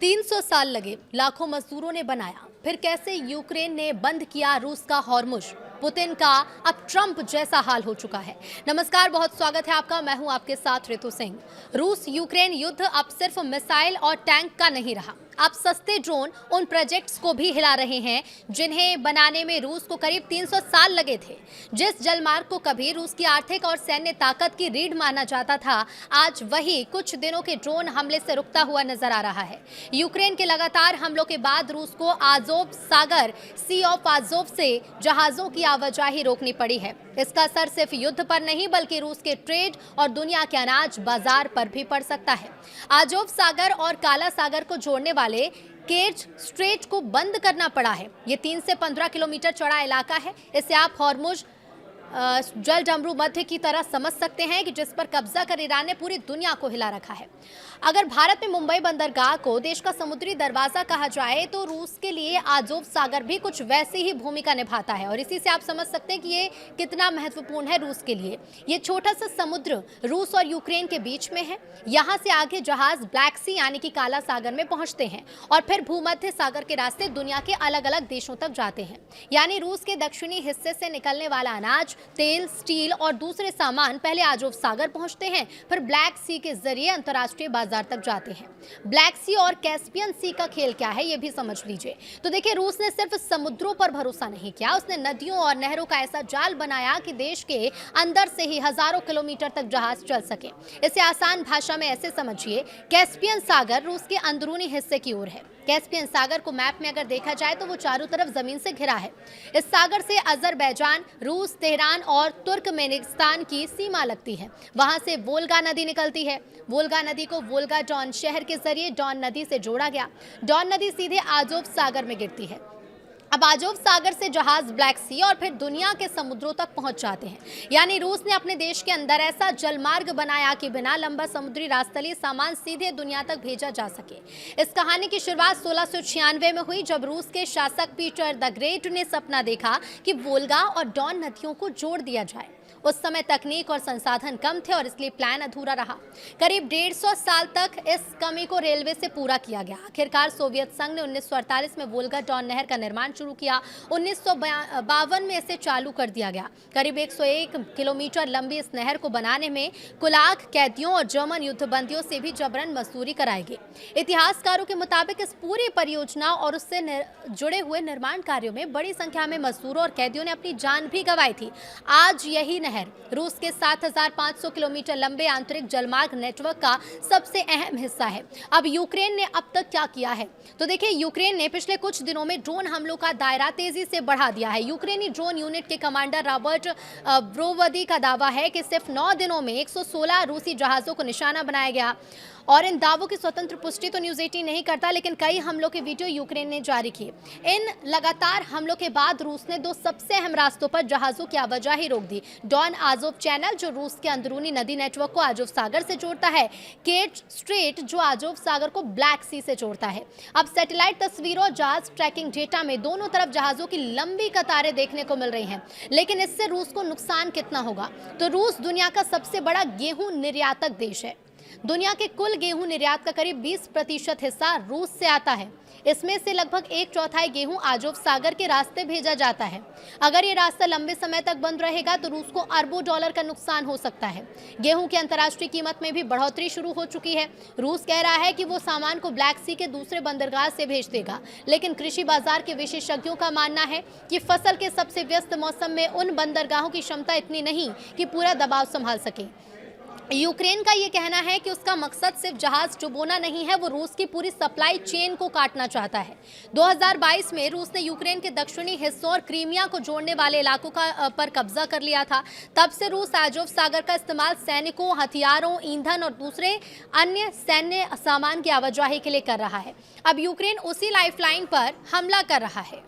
300 साल लगे, लाखों मजदूरों ने बनाया, फिर कैसे यूक्रेन ने बंद किया रूस का हॉर्मुज। पुतिन का अब ट्रंप जैसा हाल हो चुका है। नमस्कार, बहुत स्वागत है आपका। मैं हूं आपके साथ ऋतु सिंह। रूस यूक्रेन युद्ध अब सिर्फ मिसाइल और टैंक का नहीं रहा, अब सस्ते ड्रोन उन प्रोजेक्ट्स को भी हिला रहे हैं जिन्हें बनाने में रूस को करीब 300 साल लगे थे। जिस जलमार्ग को कभी रूस की आर्थिक और सैन्य ताकत की रीढ़ माना जाता था, आज वही कुछ दिनों के ड्रोन हमले से रुकता हुआ नजर आ रहा है। यूक्रेन के लगातार हमलों के बाद रूस को आज़ोव सागर, सी ऑफ आज़ोव से जहाजों की आवाजाही रोकनी पड़ी है। इसका असर सिर्फ युद्ध पर नहीं बल्कि रूस के ट्रेड और दुनिया के अनाज बाजार पर भी पड़ सकता है। आज़ोव सागर और काला सागर को जोड़ने वाले केर्च स्ट्रेट को बंद करना पड़ा है। ये 3 से 15 किलोमीटर चौड़ा इलाका है। इसे आप हॉर्मुज जल डमरू मध्य की तरह समझ सकते हैं कि जिस पर कब्जा कर ईरान ने पूरी दुनिया को हिला रखा है। अगर भारत में मुंबई बंदरगाह को देश का समुद्री दरवाजा कहा जाए तो रूस के लिए आज़ोव सागर भी कुछ वैसी ही भूमिका निभाता है, और इसी से आप समझ सकते हैं कि ये कितना महत्वपूर्ण है रूस के लिए। ये छोटा सा समुद्र रूस और यूक्रेन के बीच में है। यहाँ से आगे जहाज ब्लैक सी यानी कि काला सागर में पहुंचते हैं और फिर भूमध्य सागर के रास्ते दुनिया के अलग अलग देशों तक जाते हैं। यानी रूस के दक्षिणी हिस्से से निकलने वाला अनाज, तेल, स्टील और दूसरे सामान पहले आज़ोव सागर पहुंचते हैं, फिर ब्लैक सी के जरिए अंतर्राष्ट्रीय बाजार तक जाते हैं। ब्लैक सी और कैस्पियन सी का खेल क्या है, ये भी समझ लीजिए। तो देखिए, रूस ने सिर्फ समुद्रों पर भरोसा नहीं किया, उसने नदियों और नहरों का ऐसा जाल बनाया कि देश के अंदर से ही हजारों किलोमीटर तक जहाज चल सके। इसे आसान भाषा में ऐसे समझिए, कैस्पियन सागर रूस के अंदरूनी हिस्से की ओर है। कैस्पियन सागर को मैप में अगर देखा जाए तो वो चारों तरफ जमीन से घिरा है। इस सागर से अजरबैजान, रूस, तेहरान और तुर्कमेनिस्तान की सीमा लगती है। वहां से वोल्गा नदी निकलती है। वोल्गा नदी को वोल्गा डॉन शहर के जरिए डॉन नदी से जोड़ा गया। डॉन नदी सीधे आज़ोव सागर में गिरती है। अब आज़ोव सागर से जहाज ब्लैक सी और फिर दुनिया के समुद्रों तक पहुंच जाते हैं। यानी रूस ने अपने देश के अंदर ऐसा जलमार्ग बनाया कि बिना लंबा समुद्री रास्तली सामान सीधे दुनिया तक भेजा जा सके। इस कहानी की शुरुआत 1696 में हुई, जब रूस के शासक पीटर द ग्रेट ने सपना देखा कि वोल्गा और डॉन नदियों को जोड़ दिया जाए। उस समय तकनीक और संसाधन कम थे और इसलिए प्लान अधूरा रहा। करीब 150 साल तक इस कमी को रेलवे से पूरा किया गया। आखिरकार सोवियत संघ ने 1948 में वोल्गा डॉन नहर का निर्माण शुरू किया। 1952 में इसे चालू कर दिया गया। करीब 101 किलोमीटर लंबी इस नहर को बनाने में कुलाक कैदियों और जर्मन युद्धबंदियों से भी जबरन मजदूरी कराई गई। इतिहासकारों के मुताबिक इस पूरी परियोजना और उससे जुड़े हुए निर्माण कार्यों में बड़ी संख्या में मजदूरों और कैदियों ने अपनी जान भी गंवाई थी। आज यही नहर रूस के 7500 किलोमीटर लंबे आंतरिक जलमार्ग नेटवर्क का सबसे अहम हिस्सा है। अब यूक्रेन ने अब तक क्या किया है, तो देखिए, यूक्रेन ने पिछले कुछ दिनों में ड्रोन हमलों का दायरा तेजी से बढ़ा दिया है। यूक्रेनी ड्रोन यूनिट के कमांडर रॉबर्ट ब्रोवदी का दावा है कि सिर्फ 9 दिनों में 116 रूसी जहाजों को निशाना बनाया गया। और इन दावों की स्वतंत्र पुष्टि तो न्यूज़ 18 नहीं करता, लेकिन कई हमलों के वीडियो यूक्रेन ने जारी किए। इन लगातार हमलों के बाद रूस ने 2 सबसे अहम रास्तों पर जहाजों की आवाजाही रोक दी। डॉन आज़ोव चैनल, जो रूस के अंदरूनी नदी नेटवर्क को आज़ोव सागर से जोड़ता है, केर्च स्ट्रेट, जो आज़ोव सागर को ब्लैक सी से जोड़ता है। अब सैटेलाइट तस्वीरों और जहाज ट्रैकिंग डेटा में दोनों तरफ जहाजों की लंबी कतारें देखने को मिल रही हैं। लेकिन इससे रूस को नुकसान कितना होगा, तो रूस दुनिया का सबसे बड़ा गेहूं निर्यातक देश है। दुनिया के कुल गेहूं निर्यात का करीब 20% हिस्सा रूस से आता है। इसमें से लगभग 1/4 गेहूं आज़ोव सागर के रास्ते भेजा जाता है। अगर ये रास्ता लंबे समय तक बंद रहेगा तो रूस को अरबों डॉलर का नुकसान हो सकता है। गेहूं की अंतर्राष्ट्रीय कीमत में भी बढ़ोतरी शुरू हो चुकी है। रूस कह रहा है कि वो सामान को ब्लैक सी के दूसरे बंदरगाह से भेज देगा, लेकिन कृषि बाजार के विशेषज्ञों का मानना है कि फसल के सबसे व्यस्त मौसम में उन बंदरगाहों की क्षमता इतनी नहीं कि पूरा दबाव संभाल सके। यूक्रेन का ये कहना है कि उसका मकसद सिर्फ जहाज डुबोना नहीं है, वो रूस की पूरी सप्लाई चेन को काटना चाहता है। 2022 में रूस ने यूक्रेन के दक्षिणी हिस्सों और क्रीमिया को जोड़ने वाले इलाकों पर कब्जा कर लिया था। तब से रूस आज़ोव सागर का इस्तेमाल सैनिकों, हथियारों, ईंधन और दूसरे अन्य सैन्य सामान की आवाजाही के लिए कर रहा है। अब यूक्रेन उसी लाइफलाइन पर हमला कर रहा है।